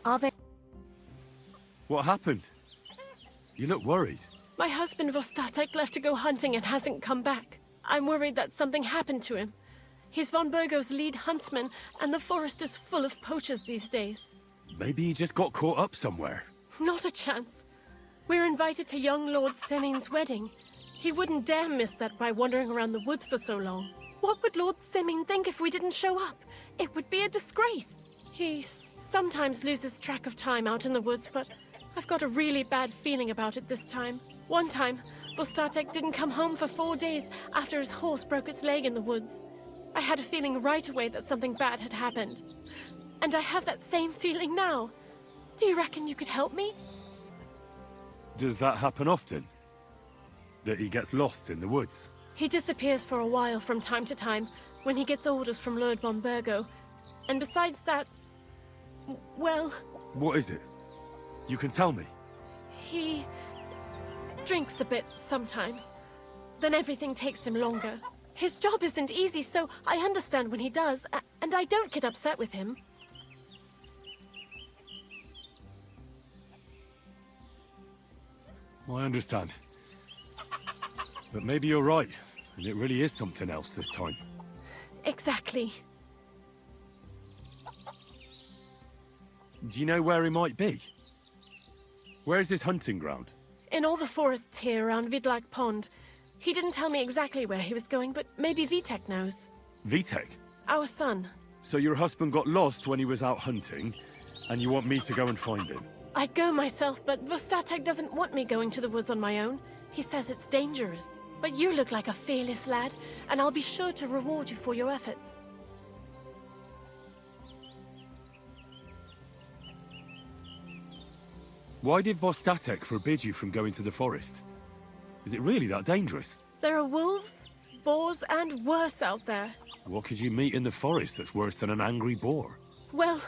Are they? What happened? You look worried. My husband Vostatek left to go hunting and hasn't come back. I'm worried that something happened to him. He's von Burgo's lead huntsman, and the forest is full of poachers these days. Maybe he just got caught up somewhere. Not a chance. We're invited to young Lord Semin's wedding. He wouldn't dare miss that by wandering around the woods for so long. What would Lord Semin think if we didn't show up? It would be a disgrace. He sometimes loses track of time out in the woods, but I've got a really bad feeling about it this time. One time, Vostatek didn't come home for 4 days after his horse broke its leg in the woods. I had a feeling right away that something bad had happened. And I have that same feeling now. Do you reckon you could help me? Does that happen often? That he gets lost in the woods? He disappears for a while from time to time when he gets orders from Lord von Burgo. And besides that, well... What is it? You can tell me. He drinks a bit sometimes. Then everything takes him longer. His job isn't easy, so I understand when he does, and I don't get upset with him. I understand. But maybe you're right, and it really is something else this time. Exactly. Do you know where he might be? Where is his hunting ground? In all the forests here around Vidlak Pond. He didn't tell me exactly where he was going, but maybe Vitek knows. Vitek? Our son. So your husband got lost when he was out hunting, and you want me to go and find him? I'd go myself, but Vostatek doesn't want me going to the woods on my own. He says it's dangerous. But you look like a fearless lad, and I'll be sure to reward you for your efforts. Why did Vostatek forbid you from going to the forest? Is it really that dangerous? There are wolves, boars, and worse out there. What could you meet in the forest that's worse than an angry boar? Well,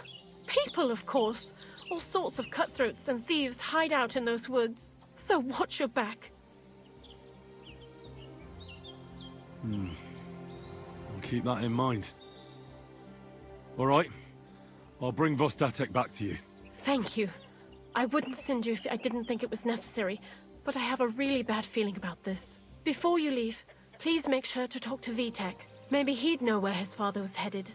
people, of course. All sorts of cutthroats and thieves hide out in those woods. So watch your back. I'll keep that in mind. All right. I'll bring Vostatek back to you. Thank you. I wouldn't send you if I didn't think it was necessary, but I have a really bad feeling about this. Before you leave, please make sure to talk to Vitek. Maybe he'd know where his father was headed.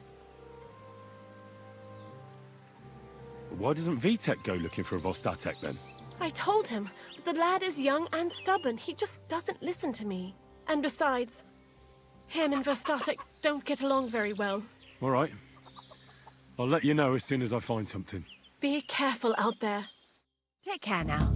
Why doesn't Vitek go looking for Vostatek then? I told him, but the lad is young and stubborn. He just doesn't listen to me. And besides, him and Vostatek don't get along very well. All right. I'll let you know as soon as I find something. Be careful out there. Take care now.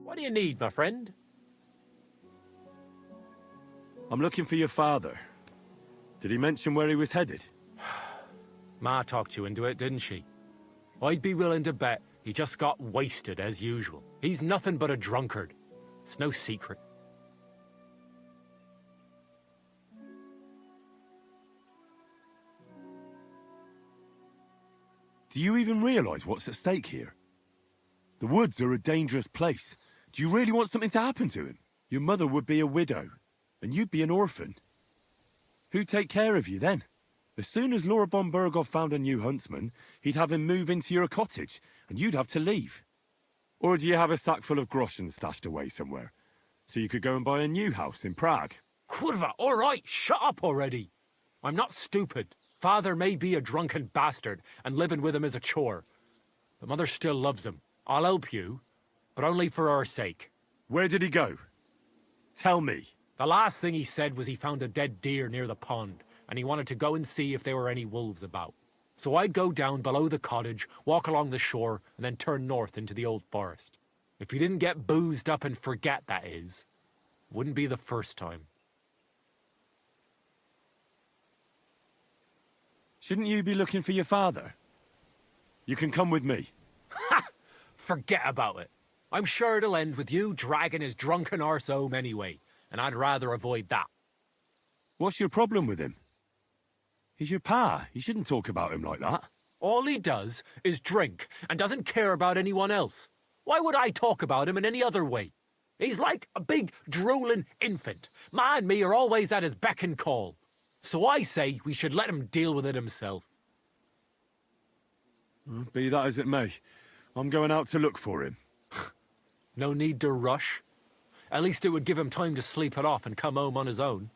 What do you need, my friend? I'm looking for your father. Did he mention where he was headed? Ma talked you into it, didn't she? I'd be willing to bet he just got wasted as usual. He's nothing but a drunkard. It's no secret. Do you even realize what's at stake here? The woods are a dangerous place. Do you really want something to happen to him? Your mother would be a widow, and you'd be an orphan. Who'd take care of you then? As soon as Lord von Burgo found a new huntsman, he'd have him move into your cottage, and you'd have to leave. Or do you have a sack full of groschen stashed away somewhere, so you could go and buy a new house in Prague? Kurva, all right, shut up already. I'm not stupid. Father may be a drunken bastard, and living with him is a chore. But Mother still loves him. I'll help you, but only for our sake. Where did he go? Tell me. The last thing he said was he found a dead deer near the pond, and he wanted to go and see if there were any wolves about. So I'd go down below the cottage, walk along the shore, and then turn north into the old forest. If he didn't get boozed up and forget, that is. Wouldn't be the first time. Shouldn't you be looking for your father? You can come with me. Ha! Forget about it. I'm sure it'll end with you dragging his drunken arse home anyway, and I'd rather avoid that. What's your problem with him? He's your pa. You shouldn't talk about him like that. All he does is drink and doesn't care about anyone else. Why would I talk about him in any other way? He's like a big, drooling infant. Ma and me are always at his beck and call. So I say we should let him deal with it himself. Well, be that as it may, I'm going out to look for him. No need to rush. At least it would give him time to sleep it off and come home on his own.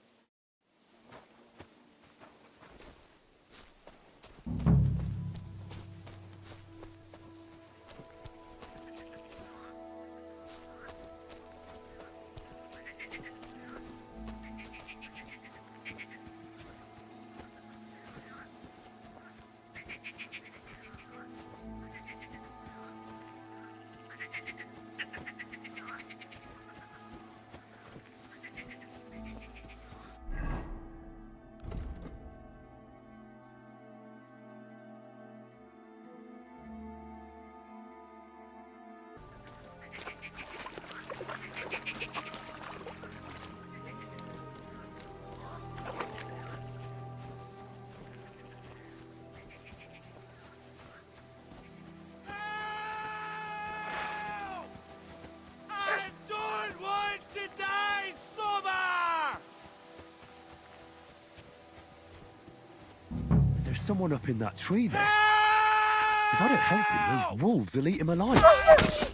There's someone up in that tree there. If I don't help him, those wolves will eat him alive.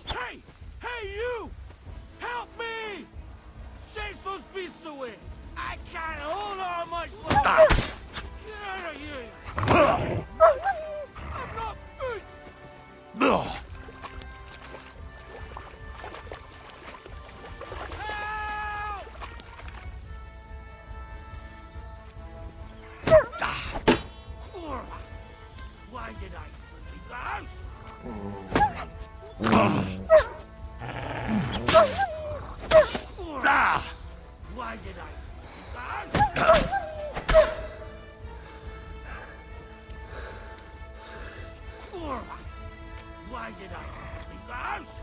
Hey! Hey, you! Help me! Chase those beasts away! I can't hold on much longer! Get out of here! I'm not food! Help! Why did I leave the house? Why did I leave the house? Why did I leave the house?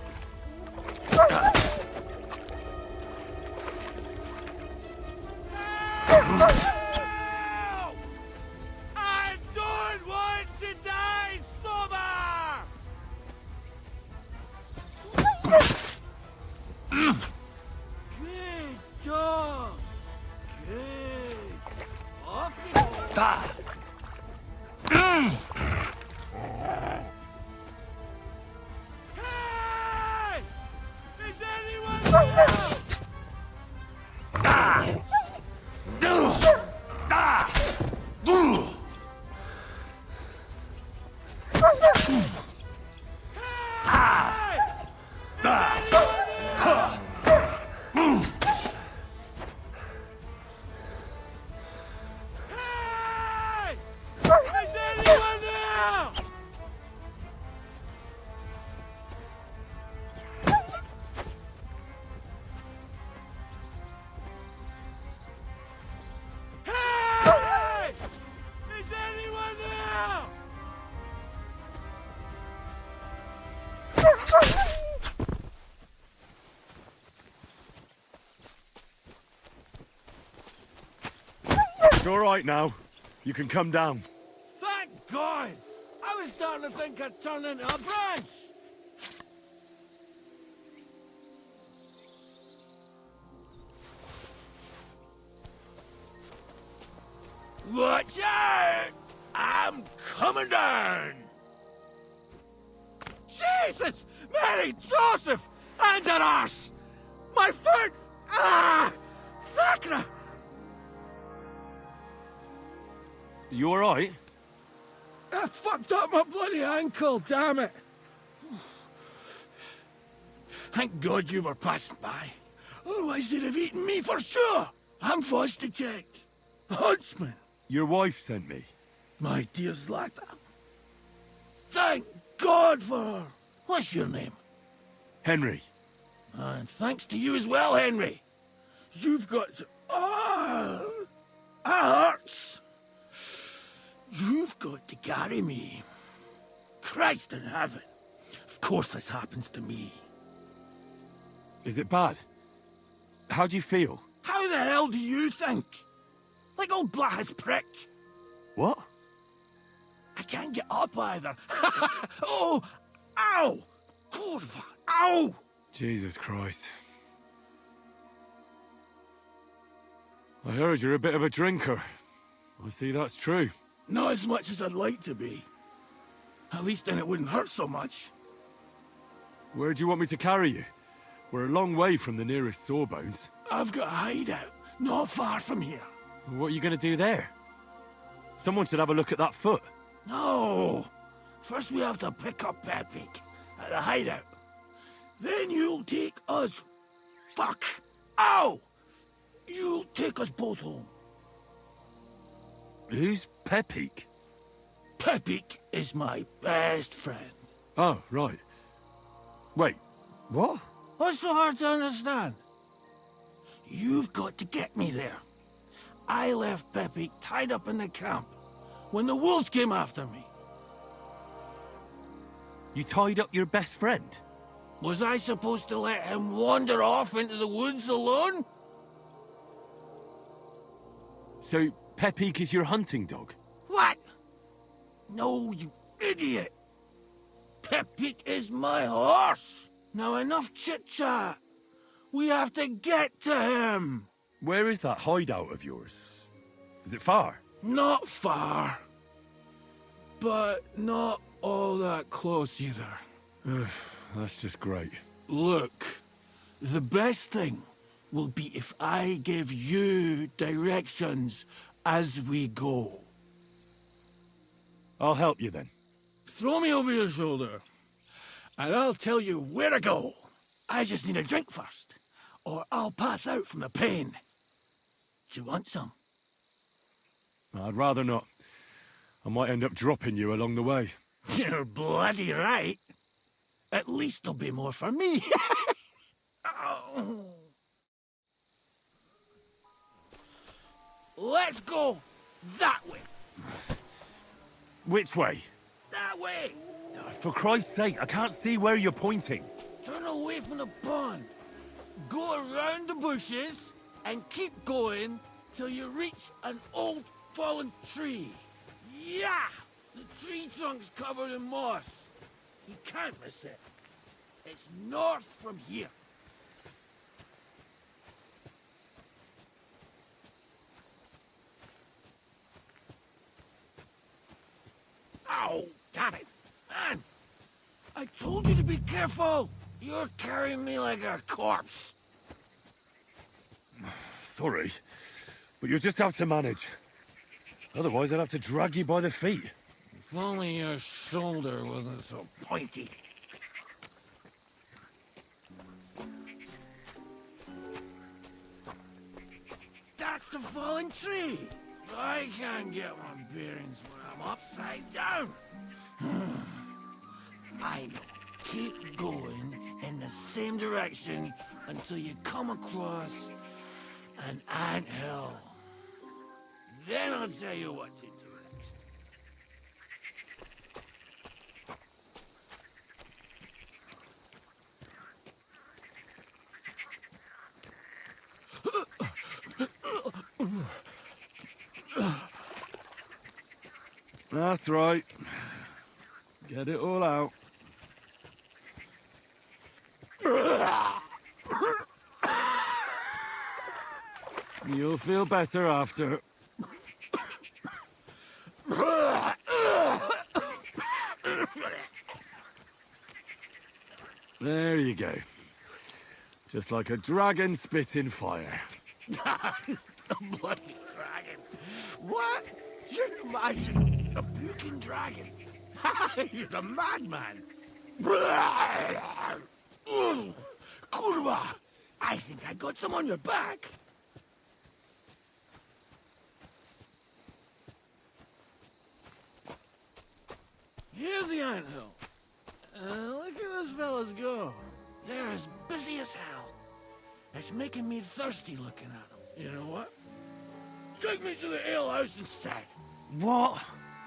Help! I don't want to die sober! Good dog. Good. Off you go. Hey! Is anyone there? It's all right now. You can come down. Thank God! I was starting to think I'd turned into a branch! Watch out! I'm coming down! Jesus! Mary Joseph! And an arse! My foot! Ah! Sacra! You all right? I fucked up my bloody ankle, damn it! Thank God you were passing by. Otherwise they'd have eaten me for sure! I'm forced to check. Huntsman! Your wife sent me. My dear Zlata. Thank God for her. What's your name? Henry. And thanks to you as well, Henry. You've got to... Ah! That hurts. You've got to carry me. Christ in heaven. Of course this happens to me. Is it bad? How do you feel? How the hell do you think? Like old Black's prick. What? I can't get up either. Oh! Ow! Kurva! Ow! Jesus Christ. I heard you're a bit of a drinker. I see that's true. Not as much as I'd like to be. At least then it wouldn't hurt so much. Where do you want me to carry you? We're a long way from the nearest sawbones. I've got a hideout, not far from here. What are you going to do there? Someone should have a look at that foot. No! First we have to pick up Pepik at the hideout. Then you'll take us... Fuck! Ow! You'll take us both home. Who's Pepik? Pepik is my best friend. Oh, right. Wait, what? What's so hard to understand? You've got to get me there. I left Pepik tied up in the camp when the wolves came after me. You tied up your best friend? Was I supposed to let him wander off into the woods alone? So, Pepik is your hunting dog? What? No, you idiot! Pepik is my horse! Now enough chit-chat! We have to get to him! Where is that hideout of yours? Is it far? Not far. But not all that close either. That's just great. Look, the best thing will be if I give you directions as we go. I'll help you then. Throw me over your shoulder, and I'll tell you where to go. I just need a drink first, or I'll pass out from the pain. Do you want some? I'd rather not. I might end up dropping you along the way. You're bloody right. At least there'll be more for me. Oh. Let's go that way. Which way? That way. For Christ's sake, I can't see where you're pointing. Turn away from the pond. Go around the bushes and keep going till you reach an old fallen tree. Yeah! The tree trunk's covered in moss. You can't miss it. It's north from here. Ow! Damn it! Man! I told you to be careful! You're carrying me like a corpse. Sorry, but you'll just have to manage. Otherwise, I'd have to drag you by the feet. If only your shoulder wasn't so pointy. That's the fallen tree! I can't get my bearings when I'm upside down. I know. Keep going in the same direction until you come across an anthill. Then I'll tell you what to do next. That's right. Get it all out. You'll feel better after. There you go. Just like a dragon spitting fire. A bloody dragon. What? You imagine a puking dragon? You're a madman. Kurva! I think I got some on your back. Here's the anthill. Look at those fellas go. They're as busy as hell. It's making me thirsty looking at them. You know what? Take me to the ale house instead. What?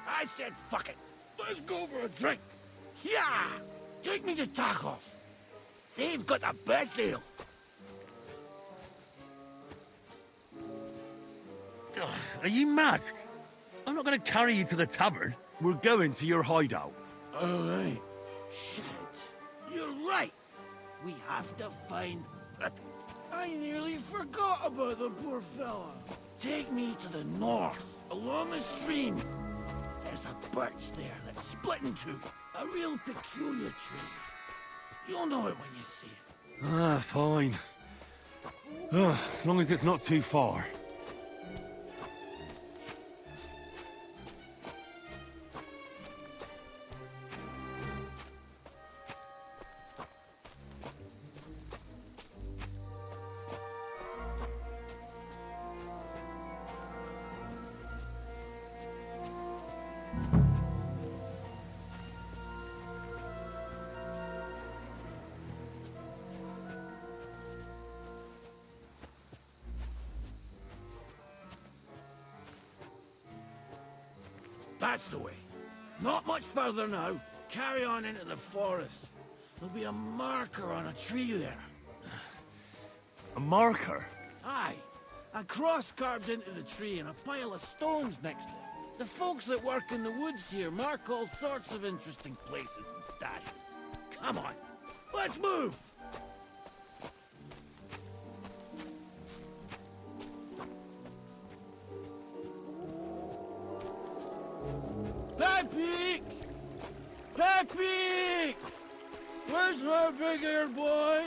I said fuck it. Let's go for a drink. Yeah! Take me to Tacos. They've got the best ale. Ugh, are you mad? I'm not going to carry you to the tavern. We're going to your hideout. All right. Shit. You're right. We have to find... I nearly forgot about the poor fella. Take me to the north, along the stream. There's a birch there that's split in two. A real peculiar tree. You'll know it when you see it. Ah, fine. As long as it's not too far. That's the way. Not much further now. Carry on into the forest. There'll be a marker on a tree there. A marker? Aye. A cross carved into the tree and a pile of stones next to it. The folks that work in the woods here mark all sorts of interesting places and stashes. Come on. Let's move! Peppy! Peppy! Where's her big-eared boy?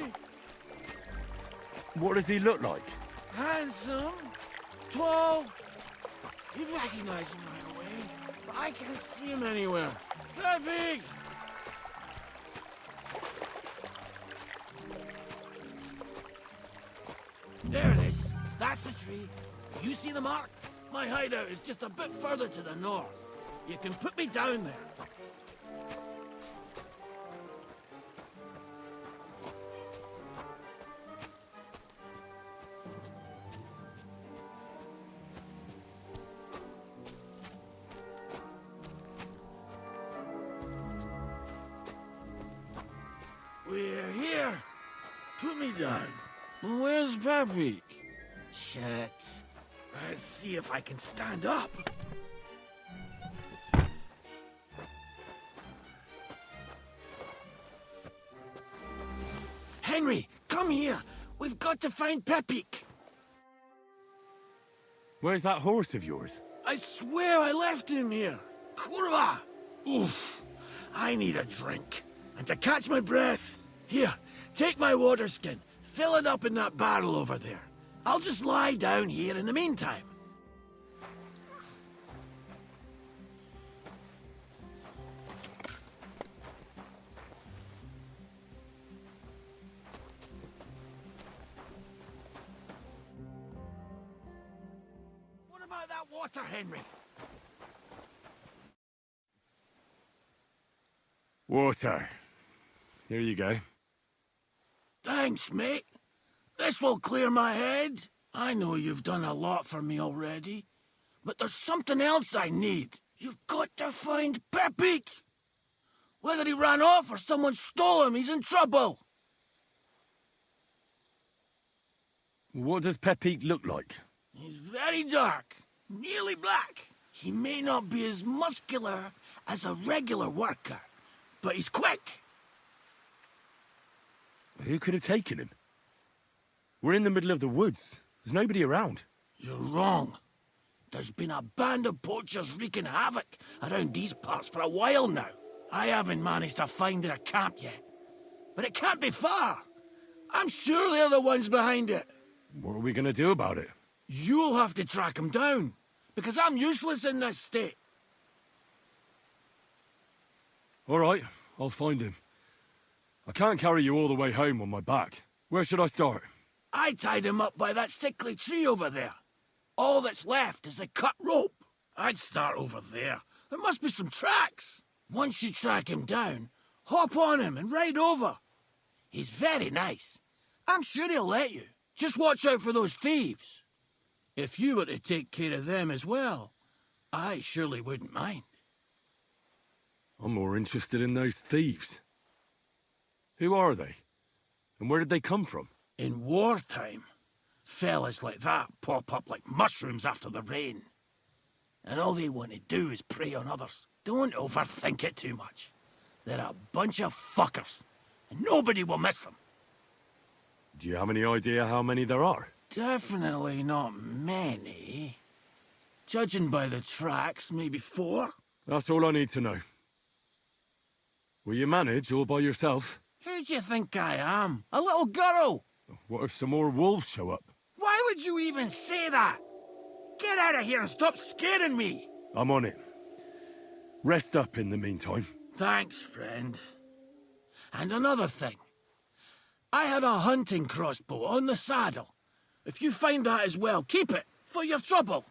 What does he look like? Handsome, tall. You'd recognize him right away, but I can't see him anywhere. Peppy! There it is. That's the tree. You see the mark? My hideout is just a bit further to the north. You can put me down there. We're here. Put me down. Where's Peppy? Shit. Let's see if I can stand up. Henry, come here. We've got to find Peppy. Where's that horse of yours? I swear I left him here. Kurwa! Oof. I need a drink. And to catch my breath, here, take my water skin. Fill it up in that barrel over there. I'll just lie down here in the meantime. What about that water, Henry? Water. Here you go. Thanks, mate. This will clear my head. I know you've done a lot for me already, but there's something else I need. You've got to find Peppy. Whether he ran off or someone stole him, he's in trouble. What does Peppy look like? He's very dark, nearly black. He may not be as muscular as a regular worker, but he's quick. Who could have taken him? We're in the middle of the woods. There's nobody around. You're wrong. There's been a band of poachers wreaking havoc around these parts for a while now. I haven't managed to find their camp yet. But it can't be far. I'm sure they're the ones behind it. What are we going to do about it? You'll have to track them down, because I'm useless in this state. All right, I'll find him. I can't carry you all the way home on my back. Where should I start? I tied him up by that sickly tree over there. All that's left is the cut rope. I'd start over there. There must be some tracks. Once you track him down, hop on him and ride over. He's very nice. I'm sure he'll let you. Just watch out for those thieves. If you were to take care of them as well, I surely wouldn't mind. I'm more interested in those thieves. Who are they? And where did they come from? In wartime, fellas like that pop up like mushrooms after the rain. And all they want to do is prey on others. Don't overthink it too much. They're a bunch of fuckers, and nobody will miss them. Do you have any idea how many there are? Definitely not many. Judging by the tracks, maybe 4. That's all I need to know. Will you manage all by yourself? Who do you think I am? A little girl? What if some more wolves show up? Why would you even say that? Get out of here and stop scaring me! I'm on it. Rest up in the meantime. Thanks, friend. And another thing. I had a hunting crossbow on the saddle. If you find that as well, keep it, for your trouble.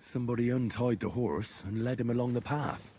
Somebody untied the horse and led him along the path.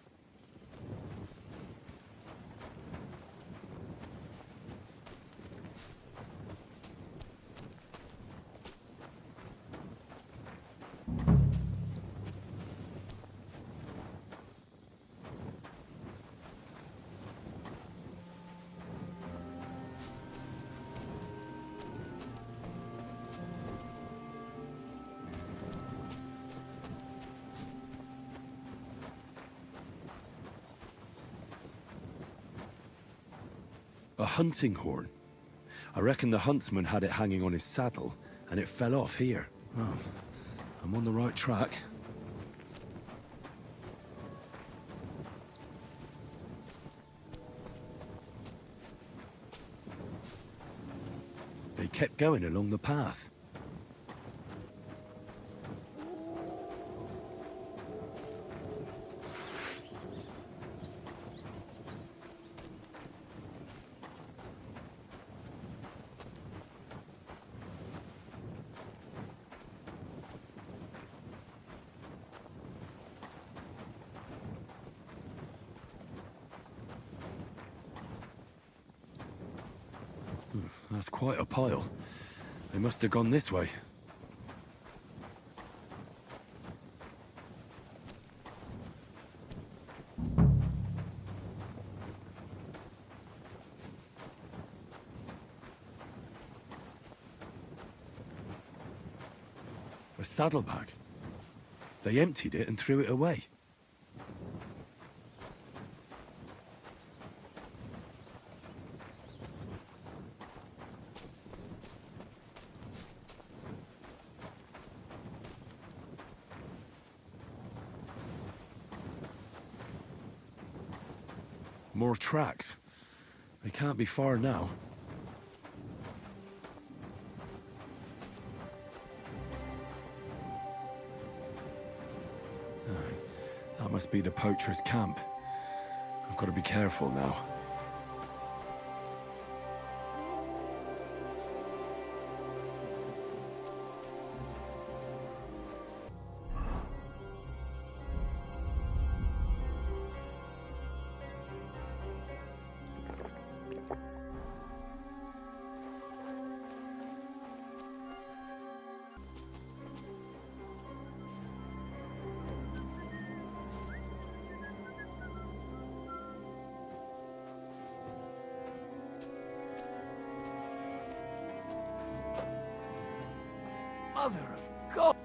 A hunting horn. I reckon the huntsman had it hanging on his saddle, and it fell off here. Oh, I'm on the right track. They kept going along the path. That's quite a pile. They must have gone this way. A saddlebag. They emptied it and threw it away. More tracks. They can't be far now. That must be the poacher's camp. I've got to be careful now. Mother of God!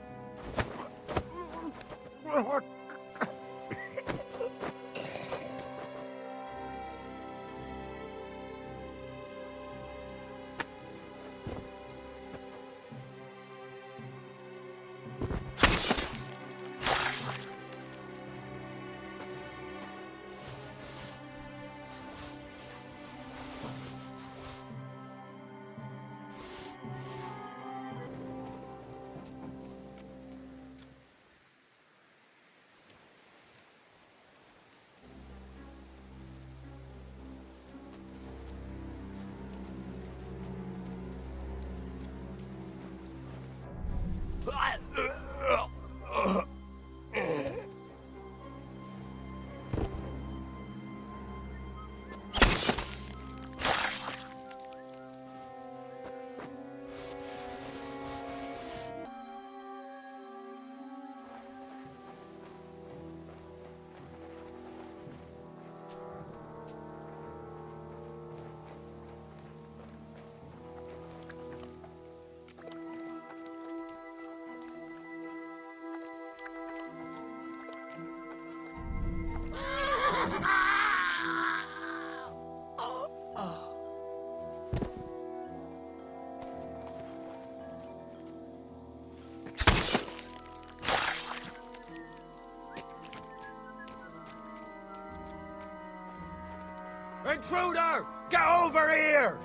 intruder! Get over here!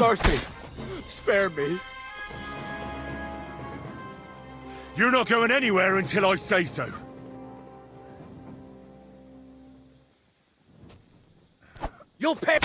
Mercy! Spare me. You're not going anywhere until I say so. You'll pay.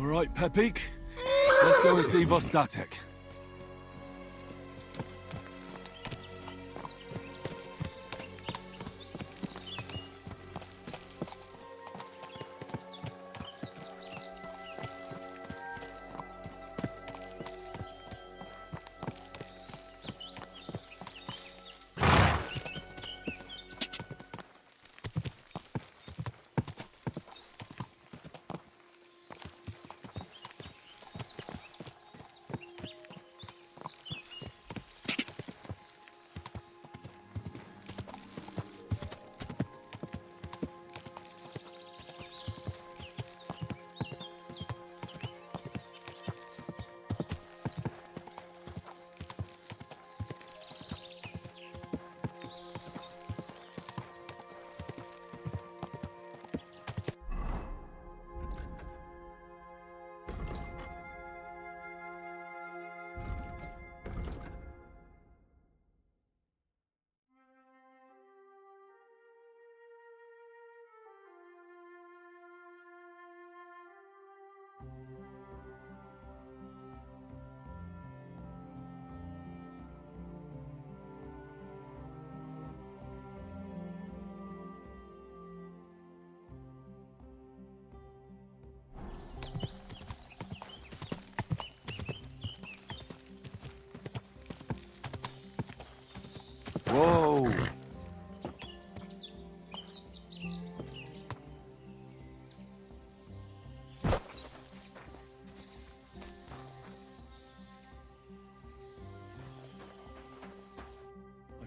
All right, Pepik. Let's go and see Vostatek.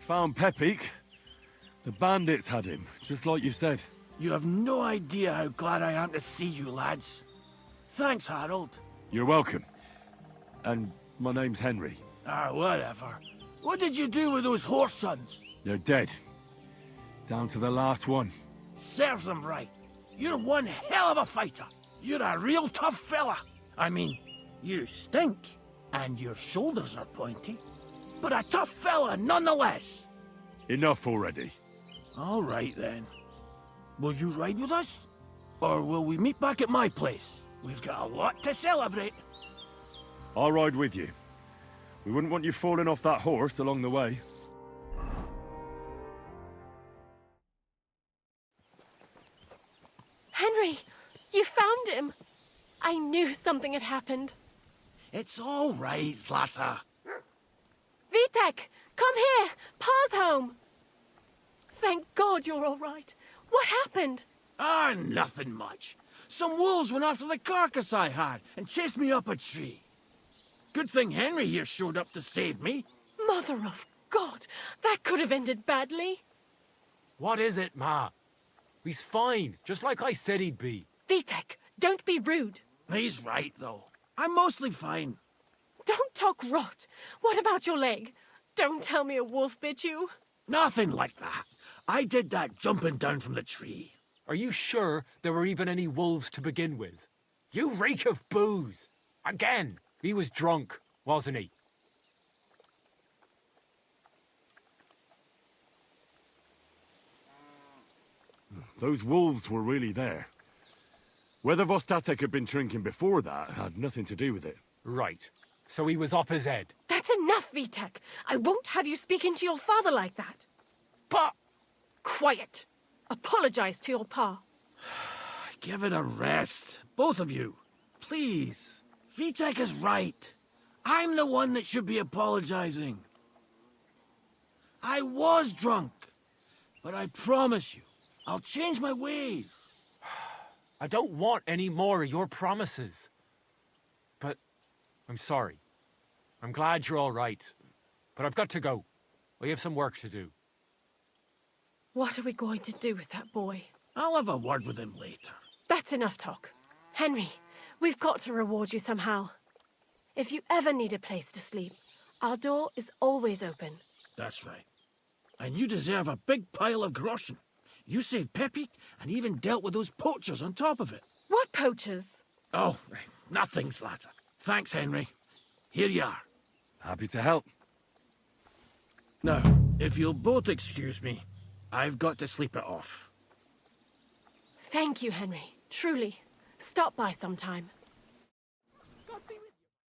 Found Pepik. The bandits had him, just like you said. You have no idea how glad I am to see you, lads. Thanks, Harold. You're welcome. And my name's Henry. Ah, whatever. What did you do with those horse sons? They're dead. Down to the last one. Serves them right. You're one hell of a fighter. You're a real tough fella. I mean, you stink, and your shoulders are pointy. But a tough fella nonetheless. Enough already. All right, then. Will you ride with us? Or will we meet back at my place? We've got a lot to celebrate. I'll ride with you. We wouldn't want you falling off that horse along the way. Henry, you found him. I knew something had happened. It's all right, Zlata. Vitek, come here. Pa's home. Thank God you're all right. What happened? Ah, nothing much. Some wolves went after the carcass I had and chased me up a tree. Good thing Henry here showed up to save me. Mother of God, that could have ended badly. What is it, Ma? He's fine, just like I said he'd be. Vitek, don't be rude. He's right, though. I'm mostly fine. Don't talk rot. What about your leg? Don't tell me a wolf bit you. Nothing like that. I did that jumping down from the tree. Are you sure there were even any wolves to begin with? You reek of booze! Again, he was drunk, wasn't he? Those wolves were really there. Whether Vostatek had been drinking before that had nothing to do with it. Right. So he was up his head. That's enough, Vitek. I won't have you speaking to your father like that. But... Quiet. Apologize to your pa. Give it a rest. Both of you. Please. Vitek is right. I'm the one that should be apologizing. I was drunk. But I promise you, I'll change my ways. I don't want any more of your promises. But I'm sorry. I'm glad you're all right. But I've got to go. We have some work to do. What are we going to do with that boy? I'll have a word with him later. That's enough talk. Henry, we've got to reward you somehow. If you ever need a place to sleep, our door is always open. That's right. And you deserve a big pile of groschen. You saved Pepik and even dealt with those poachers on top of it. What poachers? Oh, nothing, Zlata. Thanks, Henry. Here you are. Happy to help. Now, if you'll both excuse me, I've got to sleep it off. Thank you, Henry. Truly. Stop by sometime.